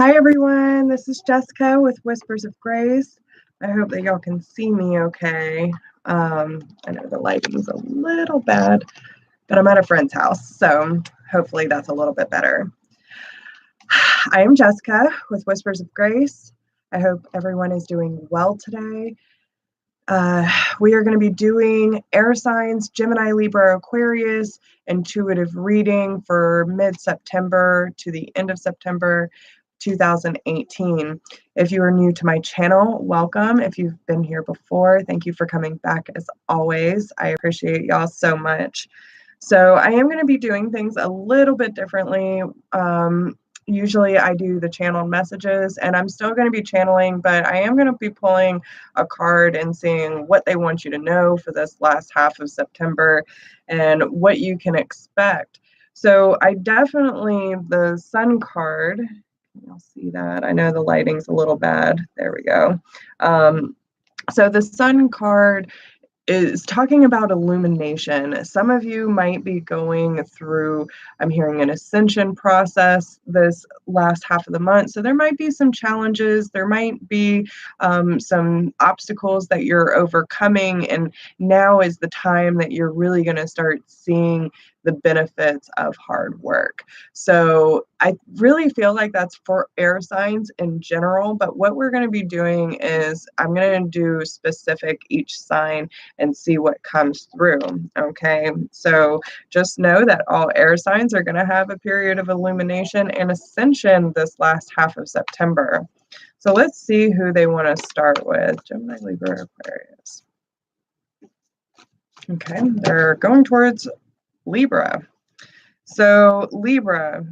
Hi everyone, this is Jessica with Whispers of Grace. I hope that y'all can see me okay. I know the lighting's a little bad, but I'm at a friend's house, so hopefully that's a little bit better. I am Jessica with Whispers of Grace. I hope everyone is doing well today. We are going to be doing air signs, Gemini, Libra, Aquarius, intuitive reading for mid-September to the end of September 2018. If you are new to my channel, welcome. If you've been here before, thank you for coming back as always. I appreciate y'all so much. So I am going to be doing things a little bit differently. Usually I do the channeled messages, and I'm still going to be channeling, but I am going to be pulling a card and seeing what they want you to know for this last half of September and what you can expect. So I definitely, the Sun card, you'll see that. I know the lighting's a little bad. There we go. So the Sun card is talking about illumination. Some of you might be going through, I'm hearing, an ascension process this last half of the month. So there might be some challenges. There might be some obstacles that you're overcoming. And now is the time that you're really going to start seeing the benefits of hard work. So I really feel like that's for air signs in general. But what we're going to be doing is I'm going to do specific each sign and see what comes through. Okay, so just know that all air signs are going to have a period of illumination and ascension this last half of September. So let's see who they want to start with. Gemini, Libra, Aquarius. Okay, they're going towards Libra. So Libra,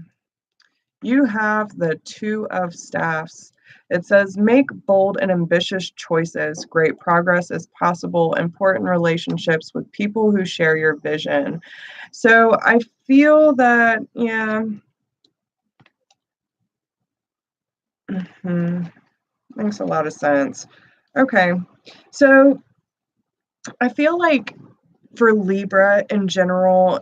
you have the Two of Staffs. It says, make bold and ambitious choices. Great progress is possible. Important relationships with people who share your vision. So I feel that, yeah, makes a lot of sense. Okay, so I feel like for Libra in general,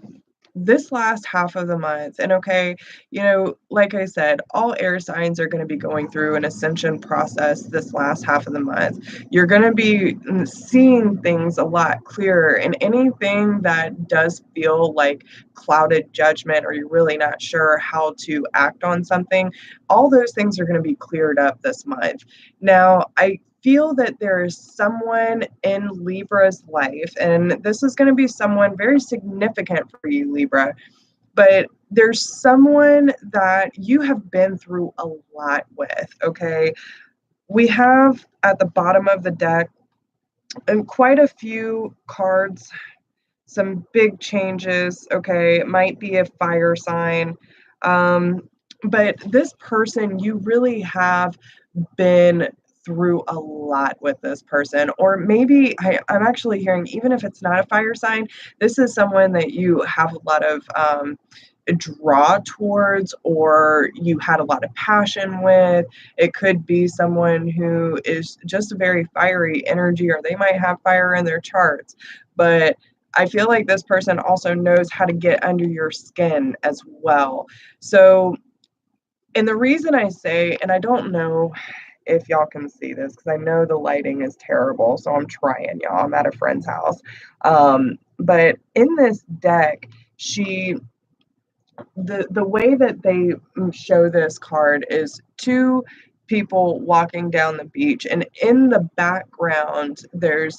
this last half of the month, and okay, you know, like I said, all air signs are going to be going through an ascension process this last half of the month. You're going to be seeing things a lot clearer, and anything that does feel like clouded judgment or you're really not sure how to act on something, all those things are going to be cleared up this month. Now, I feel that there is someone in Libra's life, and this is going to be someone very significant for you, Libra, but there's someone that you have been through a lot with, okay? We have at the bottom of the deck and quite a few cards, some big changes, okay? It might be a fire sign, but this person, you really have been through a lot with this person. Or maybe I'm actually hearing, even if it's not a fire sign, this is someone that you have a lot of draw towards, or you had a lot of passion with. It could be someone who is just a very fiery energy, or they might have fire in their charts. But I feel like this person also knows how to get under your skin as well. So, and the reason I say, and I don't know if y'all can see this because I know the lighting is terrible, so I'm trying, y'all. I'm at a friend's house. But in this deck, the way that they show this card is two people walking down the beach, and in the background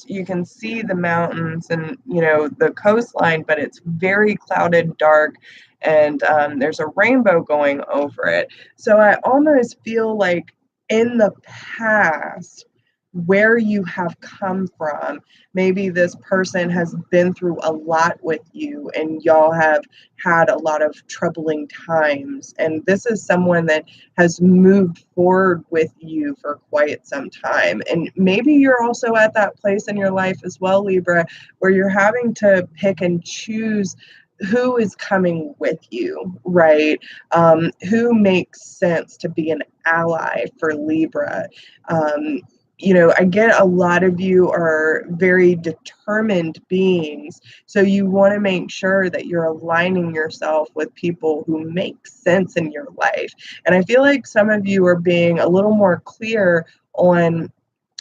you can see the mountains and, you know, the coastline, but it's very clouded, dark, and there's a rainbow going over it. So I almost feel like in the past, where you have come from, maybe this person has been through a lot with you and y'all have had a lot of troubling times, and this is someone that has moved forward with you for quite some time. And maybe you're also at that place in your life as well, Libra, where you're having to pick and choose who is coming with you, right? Who makes sense to be an ally for Libra. I get a lot of you are very determined beings. So you want to make sure that you're aligning yourself with people who make sense in your life. And I feel like some of you are being a little more clear on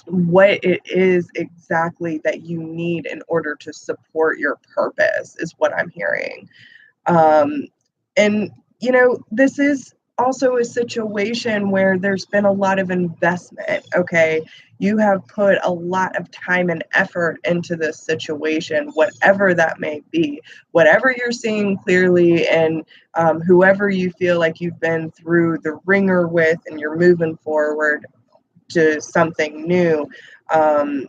what it is exactly that you need in order to support your purpose, is what I'm hearing. Um, and, this is also a situation where there's been a lot of investment, okay? You have put a lot of time and effort into this situation, whatever that may be, whatever you're seeing clearly, and whoever you feel like you've been through the ringer with, and you're moving forward to something new. Um,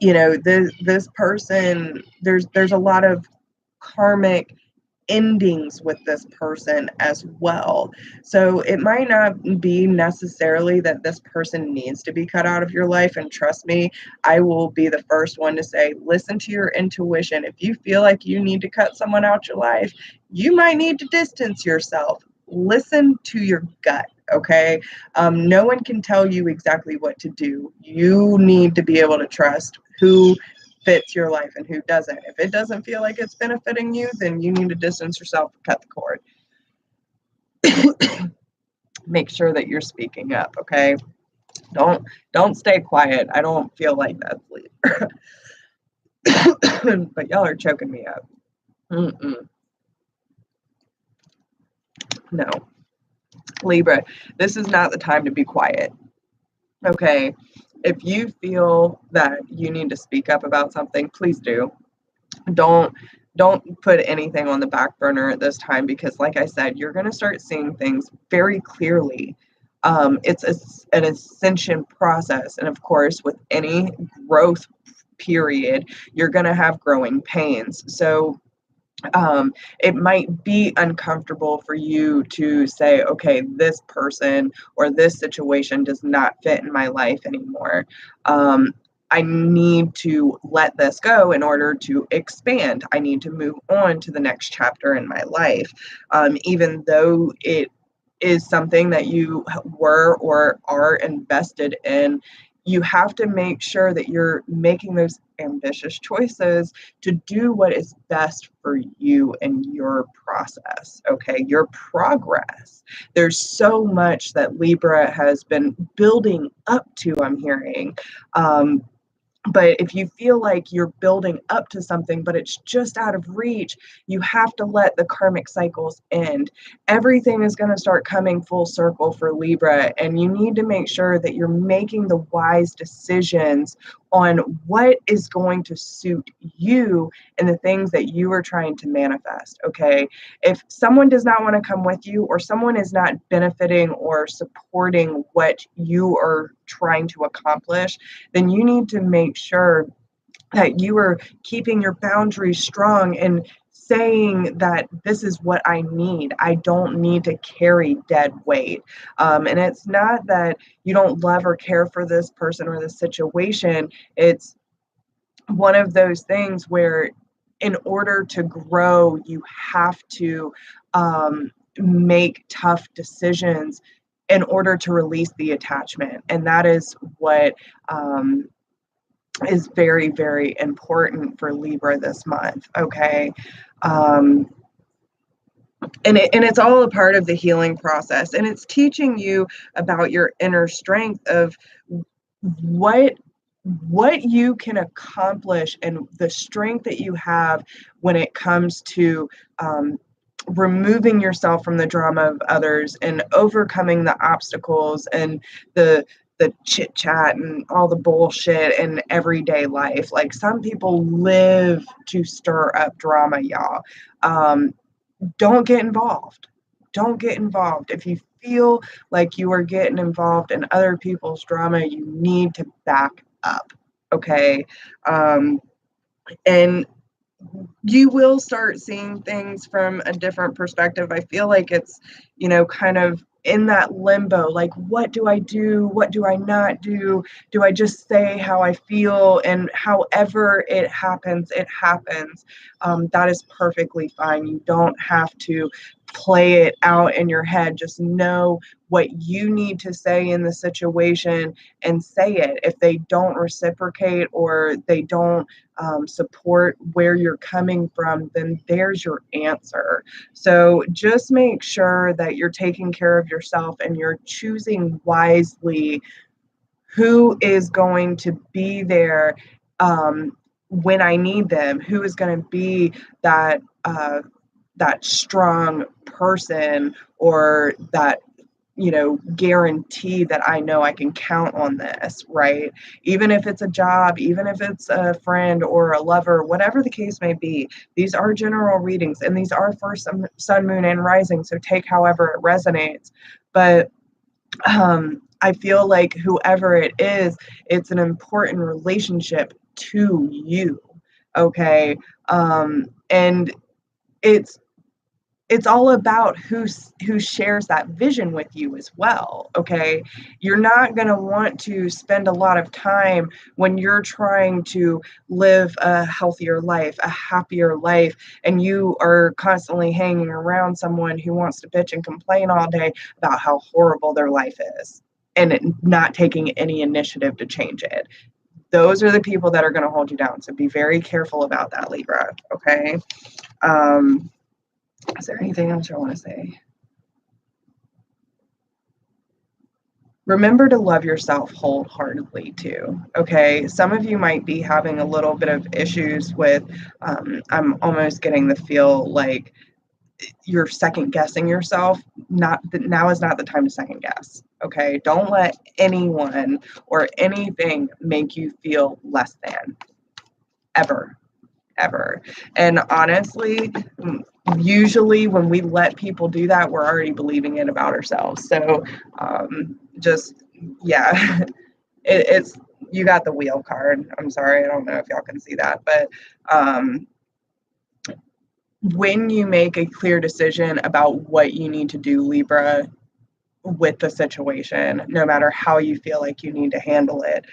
this person, there's a lot of karmic endings with this person as well. So it might not be necessarily that this person needs to be cut out of your life. And trust me, I will be the first one to say, listen to your intuition. If you feel like you need to cut someone out your life, you might need to distance yourself. Listen to your gut. Okay. No one can tell you exactly what to do. You need to be able to trust who fits your life and who doesn't. If it doesn't feel like it's benefiting you, then you need to distance yourself and cut the cord. Make sure that you're speaking up, okay? Don't stay quiet. I don't feel like that's but y'all are choking me up. No. Libra, this is not the time to be quiet. Okay? If you feel that you need to speak up about something, please do. Don't put anything on the back burner at this time, because like I said, you're going to start seeing things very clearly. It's an ascension process, and of course with any growth period, you're going to have growing pains. So it might be uncomfortable for you to say, okay, this person or this situation does not fit in my life anymore. I need to let this go in order to expand. I need to move on to the next chapter in my life. Even though it is something that you were or are invested in, you have to make sure that you're making those ambitious choices to do what is best for you and your process, okay? Your progress. There's so much that Libra has been building up to, I'm hearing. But if you feel like you're building up to something, but it's just out of reach, you have to let the karmic cycles end. Everything is going to start coming full circle for Libra, and you need to make sure that you're making the wise decisions on what is going to suit you and the things that you are trying to manifest, okay? If someone does not want to come with you, or someone is not benefiting or supporting what you are trying to accomplish, then you need to make sure that you are keeping your boundaries strong and saying that this is what I need. I don't need to carry dead weight. And it's not that you don't love or care for this person or this situation. It's one of those things where in order to grow, you have to make tough decisions in order to release the attachment. And that is what is very, very important for Libra this month, okay? And it's all a part of the healing process. And it's teaching you about your inner strength of what you can accomplish and the strength that you have when it comes to removing yourself from the drama of others and overcoming the obstacles and the chit chat and all the bullshit in everyday life. Like, some people live to stir up drama, y'all. Don't get involved. Don't get involved. If you feel like you are getting involved in other people's drama, you need to back up. Okay. And you will start seeing things from a different perspective. I feel like it's, kind of in that limbo, like, what do I do? What do I not do? Do I just say how I feel? And however it happens, it happens. That is perfectly fine. You don't have to play it out in your head. Just know what you need to say in the situation and say it. If they don't reciprocate or they don't support where you're coming from, then there's your answer. So just make sure that you're taking care of yourself and you're choosing wisely who is going to be there when I need them, who is going to be that that strong person or that guarantee that I know I can count on this, right? Even if it's a job, even if it's a friend or a lover, whatever the case may be, these are general readings and these are for sun, moon, and rising. So take however it resonates. But I feel like whoever it is, it's an important relationship to you. Okay. And it's all about who shares that vision with you as well. Okay, you're not going to want to spend a lot of time when you're trying to live a healthier life, a happier life, and you are constantly hanging around someone who wants to bitch and complain all day about how horrible their life is and not taking any initiative to change it. Those are the people that are going to hold you down, so be very careful about that, Libra. Okay. Is there anything else I want to say? Remember to love yourself wholeheartedly too. Okay. Some of you might be having a little bit of issues with, I'm almost getting the feel like you're second guessing yourself. Now is not the time to second guess. Okay. Don't let anyone or anything make you feel less than, ever. Ever. And honestly, usually when we let people do that, we're already believing it about ourselves. So just, yeah, it's, you got the wheel card. I'm sorry, I don't know if y'all can see that, but when you make a clear decision about what you need to do, Libra, with the situation, no matter how you feel like you need to handle it,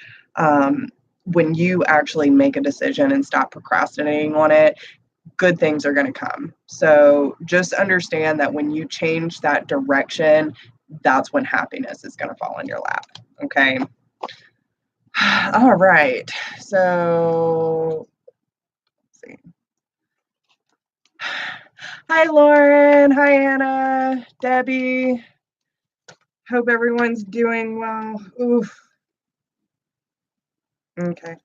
when you actually make a decision and stop procrastinating on it, good things are going to come. So just understand that when you change that direction, that's when happiness is going to fall in your lap. Okay. All right. So let's see. Hi, Lauren. Hi, Anna. Debbie. Hope everyone's doing well. Oof. Okay.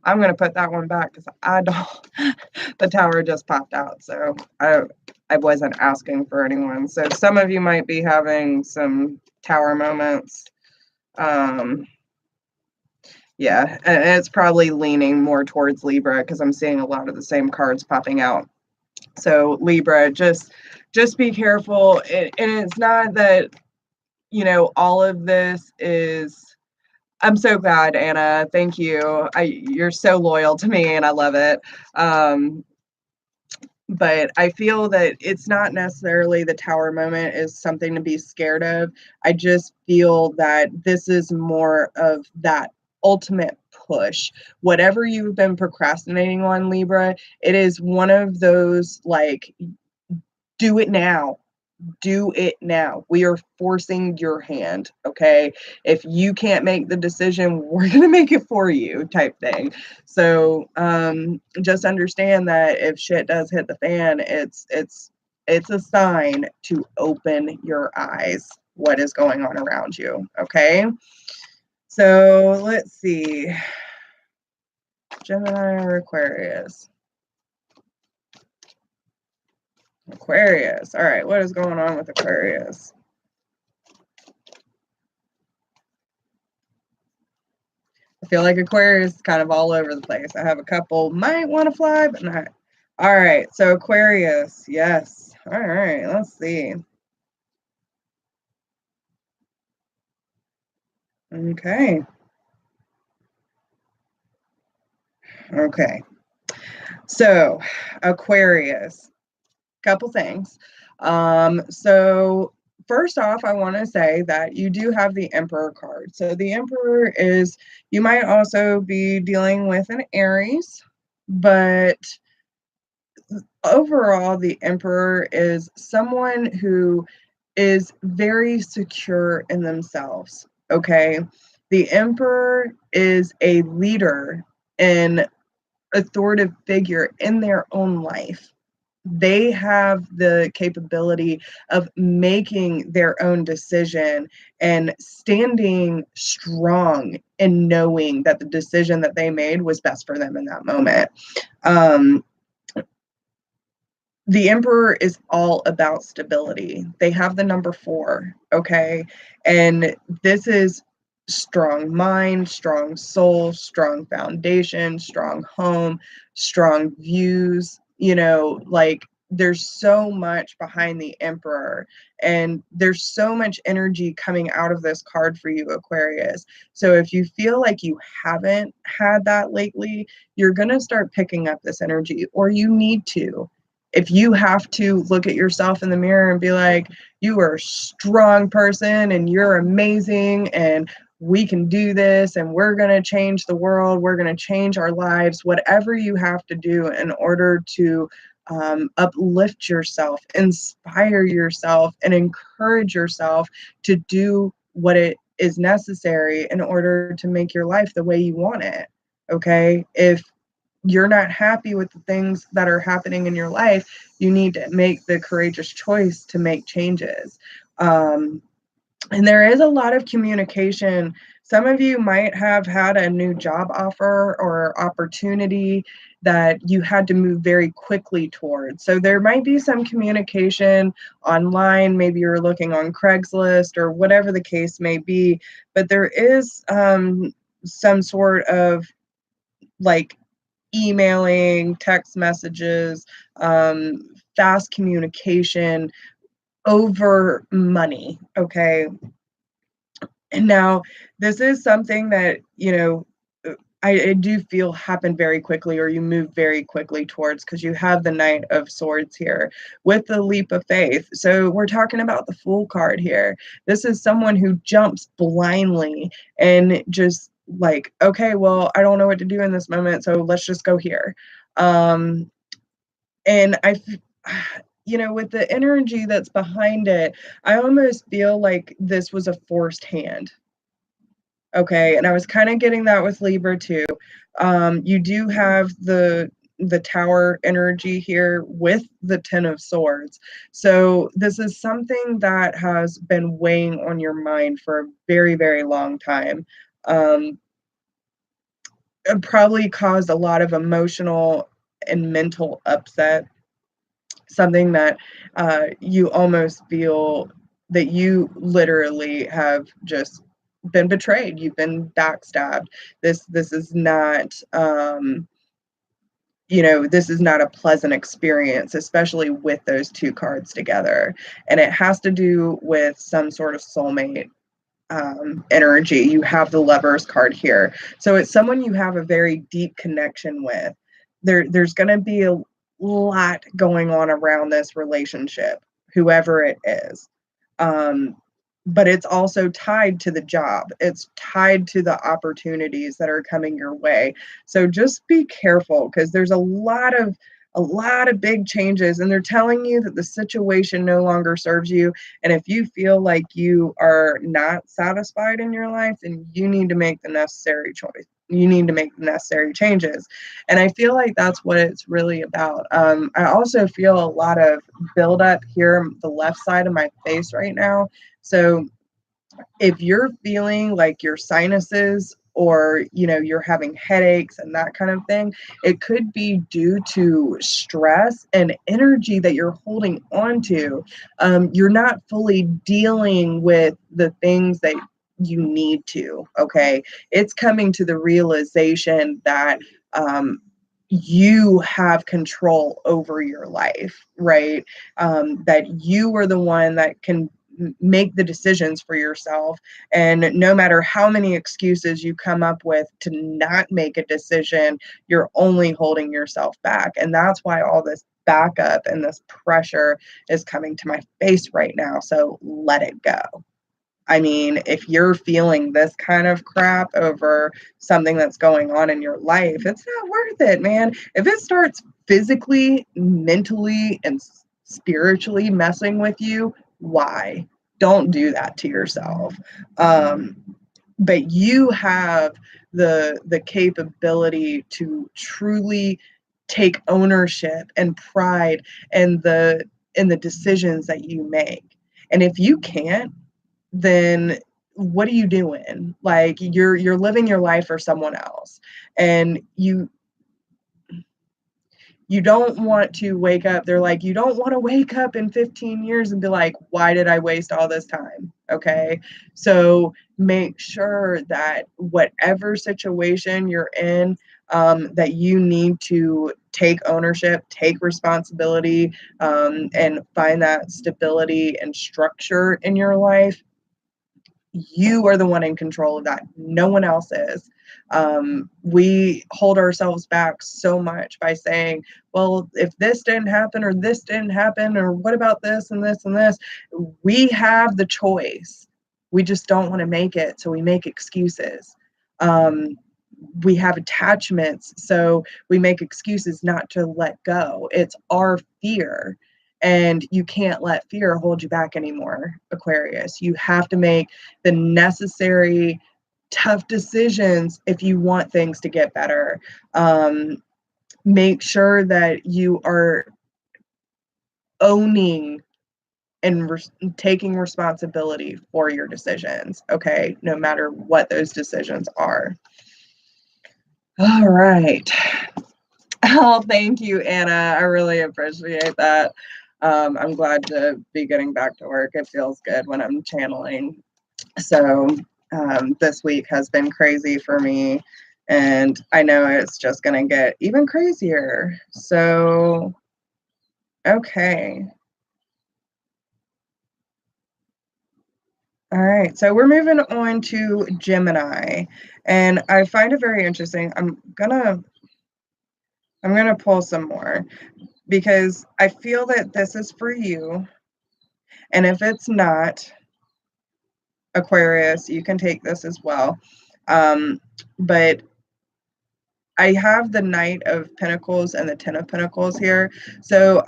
I'm going to put that one back because I don't, the tower just popped out. So I wasn't asking for anyone. So some of you might be having some tower moments. Yeah, and it's probably leaning more towards Libra because I'm seeing a lot of the same cards popping out. So Libra, just be careful. And it's not that, all of this is, I'm so glad, Anna. Thank you. You're so loyal to me and I love it. But I feel that it's not necessarily the tower moment is something to be scared of. I just feel that this is more of that ultimate push. Whatever you've been procrastinating on, Libra, it is one of those like, do it now. Do it now. We are forcing your hand. Okay. If you can't make the decision, we're going to make it for you type thing. So just understand that if shit does hit the fan, it's a sign to open your eyes. What is going on around you? Okay. So let's see. Gemini or Aquarius? Aquarius. All right. What is going on with Aquarius? I feel like Aquarius is kind of all over the place. I have a couple might want to fly, but not. All right. So Aquarius. Yes. All right. Let's see. Okay. Okay. So Aquarius. Couple things. So first off, I want to say that you do have the Emperor card. So the Emperor is, you might also be dealing with an Aries, but overall, the Emperor is someone who is very secure in themselves. Okay. The Emperor is a leader and authoritative figure in their own life. They have the capability of making their own decision and standing strong and knowing that the decision that they made was best for them in that moment. Um, the Emperor is all about stability. They have the number 4, okay? And this is strong mind, strong soul, strong foundation, strong home, strong views, like there's so much behind the Emperor, and there's so much energy coming out of this card for you, Aquarius. So if you feel like you haven't had that lately, you're going to start picking up this energy, or you need to. If you have to look at yourself in the mirror and be like, you are a strong person and you're amazing and we can do this and we're going to change the world, we're going to change our lives, whatever you have to do in order to uplift yourself, inspire yourself, and encourage yourself to do what it is necessary in order to make your life the way you want it. Okay? If you're not happy with the things that are happening in your life, you need to make the courageous choice to make changes. And there is a lot of communication. Some of you might have had a new job offer or opportunity that you had to move very quickly towards. So there might be some communication online. Maybe you're looking on Craigslist or whatever the case may be, but there is some sort of like emailing, text messages, fast communication over money. Okay. And now this is something that, I do feel happen very quickly, or you move very quickly towards, because you have the Knight of Swords here with the leap of faith. So we're talking about the Fool card here. This is someone who jumps blindly and just like, okay, well, I don't know what to do in this moment, so let's just go here. And with the energy that's behind it, I almost feel like this was a forced hand. Okay, and I was kind of getting that with Libra too. You do have the Tower energy here with the Ten of Swords. So this is something that has been weighing on your mind for a very, very long time. It probably caused a lot of emotional and mental upset. Something that you almost feel that you literally have just been betrayed. You've been backstabbed. This is not this is not a pleasant experience, especially with those two cards together. And it has to do with some sort of soulmate energy. You have the Lovers card here. So it's someone you have a very deep connection with. There's going to be a lot going on around this relationship, whoever it is. But it's also tied to the job. It's tied to the opportunities that are coming your way. So just be careful, because there's a lot of big changes, and they're telling you that the situation no longer serves you. And if you feel like you are not satisfied in your life, then you need to make the necessary choice. You need to make the necessary changes. And I feel like that's what it's really about. I also feel a lot of buildup here, the left side of my face right now. So if you're feeling like your sinuses, or you're having headaches and that kind of thing, it could be due to stress and energy that you're holding on to. You're not fully dealing with the things that you need to. Okay, it's coming to the realization that you have control over your life, right? That you are the one that can make the decisions for yourself. And no matter how many excuses you come up with to not make a decision, you're only holding yourself back. And that's why all this backup and this pressure is coming to my face right now. So let it go. I mean, if you're feeling this kind of crap over something that's going on in your life, it's not worth it, man. If it starts physically, mentally, and spiritually messing with you, why? Don't do that to yourself. Um, but you have the capability to truly take ownership and pride in the decisions that you make. And if you can't, then what are you doing? Like you're living your life for someone else. And you don't want to wake up. They're like, you don't want to wake up in 15 years and be like, why did I waste all this time? Okay. So make sure that whatever situation you're in, that you need to take ownership, take responsibility, and find that stability and structure in your life. You are the one in control of that. No one else is. We hold ourselves back so much by saying, well, if this didn't happen or this didn't happen, or what about this and this and this? We have the choice. We just don't want to make it. So we make excuses. We have attachments. So we make excuses not to let go. It's our fear. And you can't let fear hold you back anymore, Aquarius. You have to make the necessary tough decisions if you want things to get better. Make sure that you are owning and taking responsibility for your decisions, okay? No matter what those decisions are. All right. Oh, thank you, Anna. I really appreciate that. I'm glad to be getting back to work. It feels good when I'm channeling. So this week has been crazy for me, and I know it's just going to get even crazier. So, okay. All right, so we're moving on to Gemini, and I find it very interesting. I'm gonna pull some more because I feel that this is for you, and if it's not, Aquarius, you can take this as well. But I have the Knight of Pentacles and the Ten of Pentacles here. So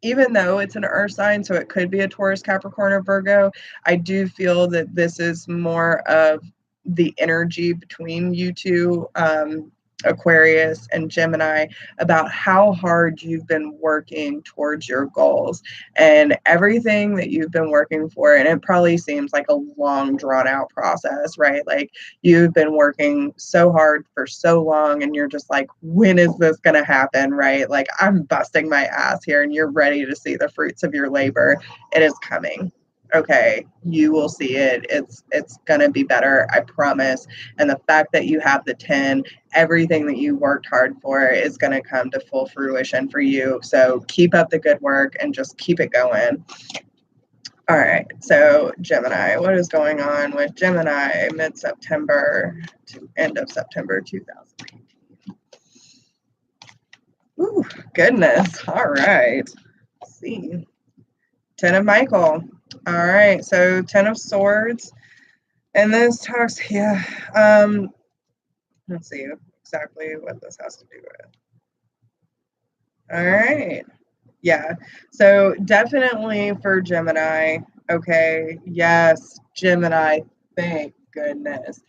even though it's an earth sign, so it could be a Taurus, Capricorn, or Virgo, I do feel that this is more of the energy between you two, Aquarius and Gemini, about how hard you've been working towards your goals and everything that you've been working for. And it probably seems like a long, drawn out process, right? Like you've been working so hard for so long and you're just like, when is this going to happen, right? Like I'm busting my ass here and you're ready to see the fruits of your labor. It is coming. Okay, you will see it. It's gonna be better, I promise. And the fact that you have the 10, everything that you worked hard for is gonna come to full fruition for you. So keep up the good work and just keep it going. All right, so Gemini, what is going on with Gemini mid-September to end of September 2018? Ooh, goodness. All right. Let's see. 10 of Michael. All right, so 10 of Swords. And this talks, yeah. Let's see exactly what this has to do with. All right. Yeah. So definitely for Gemini. Okay. Yes, Gemini. Thank goodness.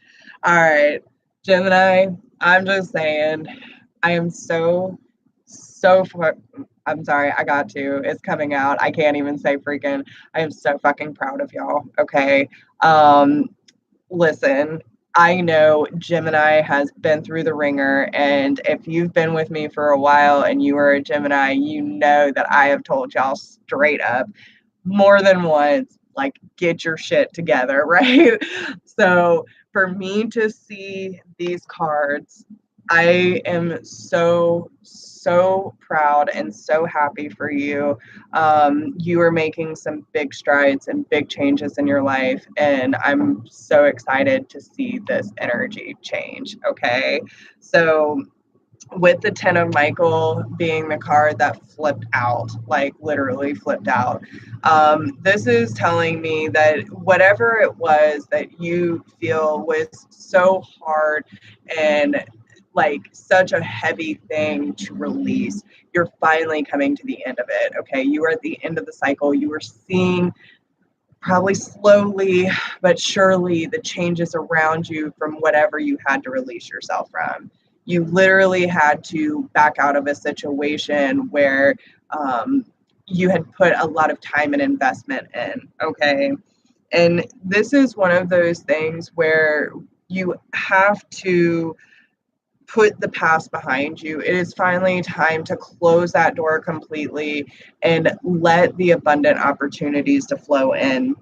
All right. Gemini, I'm just saying, I am so I'm sorry, I got to. It's coming out. I can't even say freaking. I am so fucking proud of y'all. Okay. Listen, I know Gemini has been through the ringer, and if you've been with me for a while and you are a Gemini, you know that I have told y'all straight up more than once, like, get your shit together, right? So for me to see these cards, I am so proud and so happy for you. You are making some big strides and big changes in your life, and I'm so excited to see this energy change. Okay, so with the 10 of Michael being the card that flipped out, like literally flipped out, this is telling me that whatever it was that you feel was so hard and like such a heavy thing to release, you're finally coming to the end of it. Okay, you are at the end of the cycle. You are seeing probably slowly but surely the changes around you from whatever you had to release yourself from. You literally had to back out of a situation where you had put a lot of time and investment in. Okay, and this is one of those things where you have to put the past behind you. It is finally time to close that door completely and let the abundant opportunities to flow in.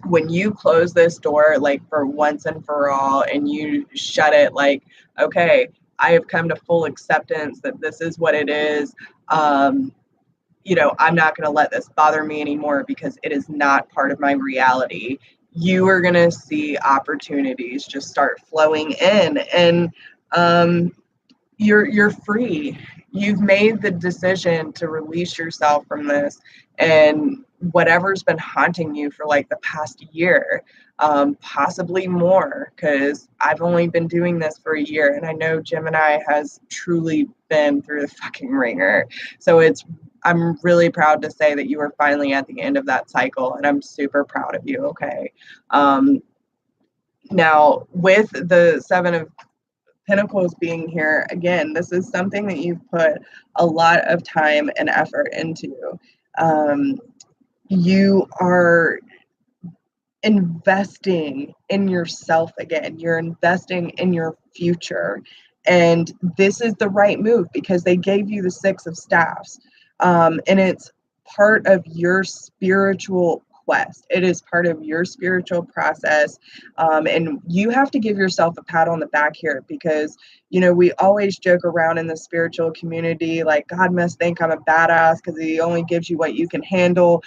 When you close this door, like for once and for all, and you shut it, like, okay, I have come to full acceptance that this is what it is. I'm not going to let this bother me anymore because it is not part of my reality. You are going to see opportunities just start flowing in, and um, you're free. You've made the decision to release yourself from this and whatever's been haunting you for like the past year, possibly more, because I've only been doing this for a year, and I know Gemini has truly been through the fucking ringer. So I'm really proud to say that you are finally at the end of that cycle, and I'm super proud of you. Okay. Now, with the Seven of Pentacles being here, again, this is something that you've put a lot of time and effort into. You are investing in yourself again. You're investing in your future. And this is the right move because they gave you the Six of Staffs. And it's part of your spiritual quest. It is part of your spiritual process. And you have to give yourself a pat on the back here because, we always joke around in the spiritual community, like God must think I'm a badass because he only gives you what you can handle.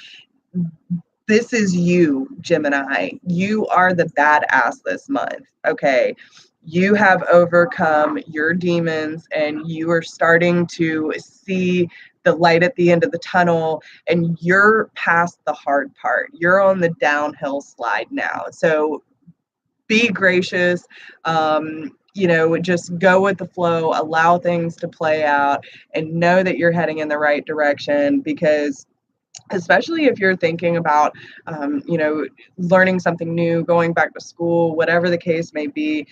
This is you, Gemini. You are the badass this month. Okay. You have overcome your demons and you are starting to see the light at the end of the tunnel, and you're past the hard part. You're on the downhill slide now. So be gracious. Just go with the flow, allow things to play out, and know that you're heading in the right direction because especially if you're thinking about, learning something new, going back to school, whatever the case may be,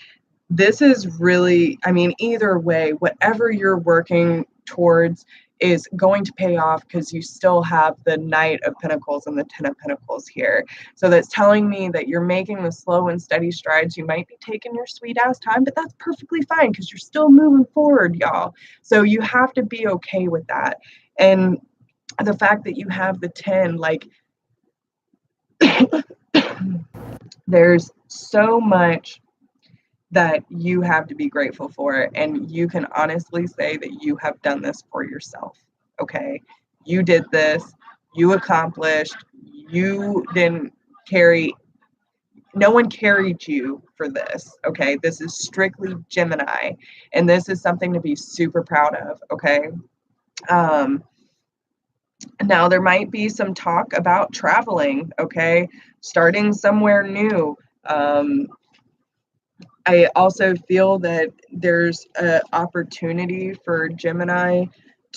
this is really, either way, whatever you're working towards is going to pay off because you still have the Knight of Pentacles and the Ten of Pentacles here. So that's telling me that you're making the slow and steady strides. You might be taking your sweet ass time, but that's perfectly fine because you're still moving forward, y'all. So you have to be okay with that. And the fact that you have the 10, like, there's so much that you have to be grateful for, and you can honestly say that you have done this for yourself. Okay, you did this, you accomplished, you didn't carry, no one carried you for this. Okay, this is strictly Gemini, and this is something to be super proud of. Okay. Now, there might be some talk about traveling, okay, starting somewhere new. I also feel that there's an opportunity for Gemini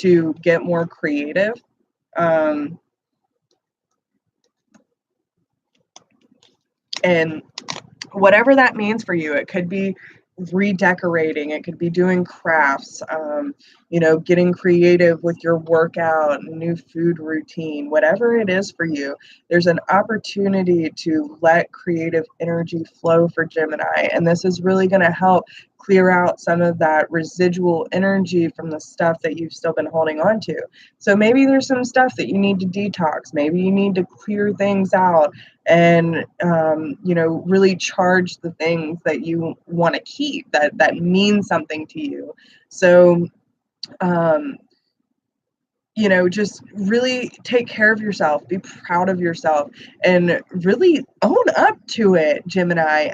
to get more creative. And whatever that means for you, it could be redecorating, it could be doing crafts, getting creative with your workout, new food routine, whatever it is for you. There's an opportunity to let creative energy flow for Gemini, and this is really going to help clear out some of that residual energy from the stuff that you've still been holding on to. So maybe there's some stuff that you need to detox, maybe you need to clear things out and really charge the things that you want to keep that mean something to you. So just really take care of yourself, be proud of yourself, and really own up to it, Gemini.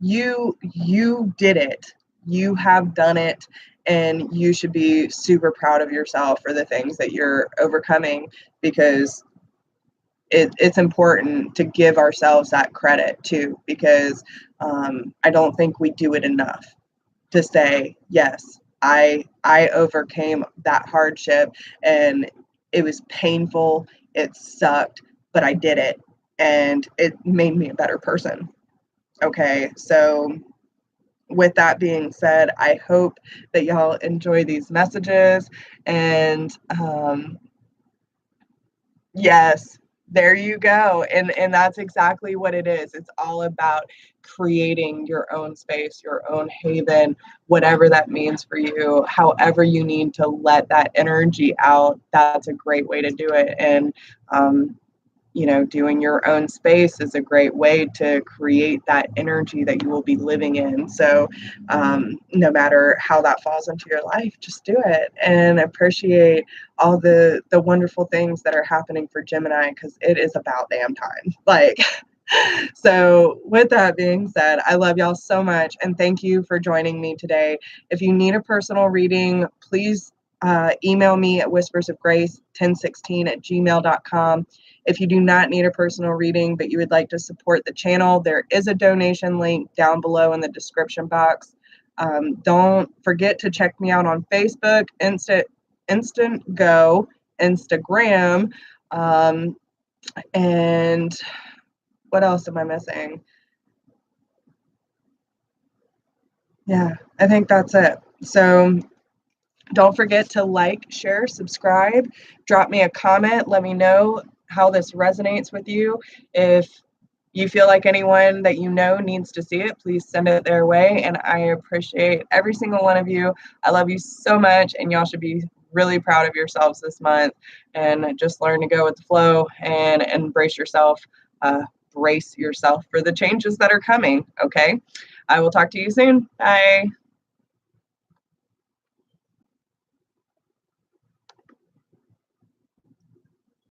You did it. You have done it. And you should be super proud of yourself for the things that you're overcoming, because it's important to give ourselves that credit too, because I don't think we do it enough to say, yes, I overcame that hardship, and it was painful, it sucked, but I did it, and it made me a better person. Okay, so with that being said, I hope that y'all enjoy these messages, and yes, there you go. And that's exactly what it is. It's all about creating your own space, your own haven, whatever that means for you. However you need to let that energy out, that's a great way to do it. And doing your own space is a great way to create that energy that you will be living in. So, no matter how that falls into your life, just do it, and appreciate all the wonderful things that are happening for Gemini, because it is about damn time. Like, so with that being said, I love y'all so much, and thank you for joining me today. If you need a personal reading, please email me at whispersofgrace1016@gmail.com. If you do not need a personal reading, but you would like to support the channel, there is a donation link down below in the description box. Don't forget to check me out on Facebook, Instantgo, Instagram, and what else am I missing? Yeah, I think that's it. So don't forget to like, share, subscribe, drop me a comment. Let me know how this resonates with you. If you feel like anyone that you know needs to see it, please send it their way. And I appreciate every single one of you. I love you so much, and y'all should be really proud of yourselves this month, and just learn to go with the flow and embrace yourself. Brace yourself for the changes that are coming. Okay. I will talk to you soon. Bye.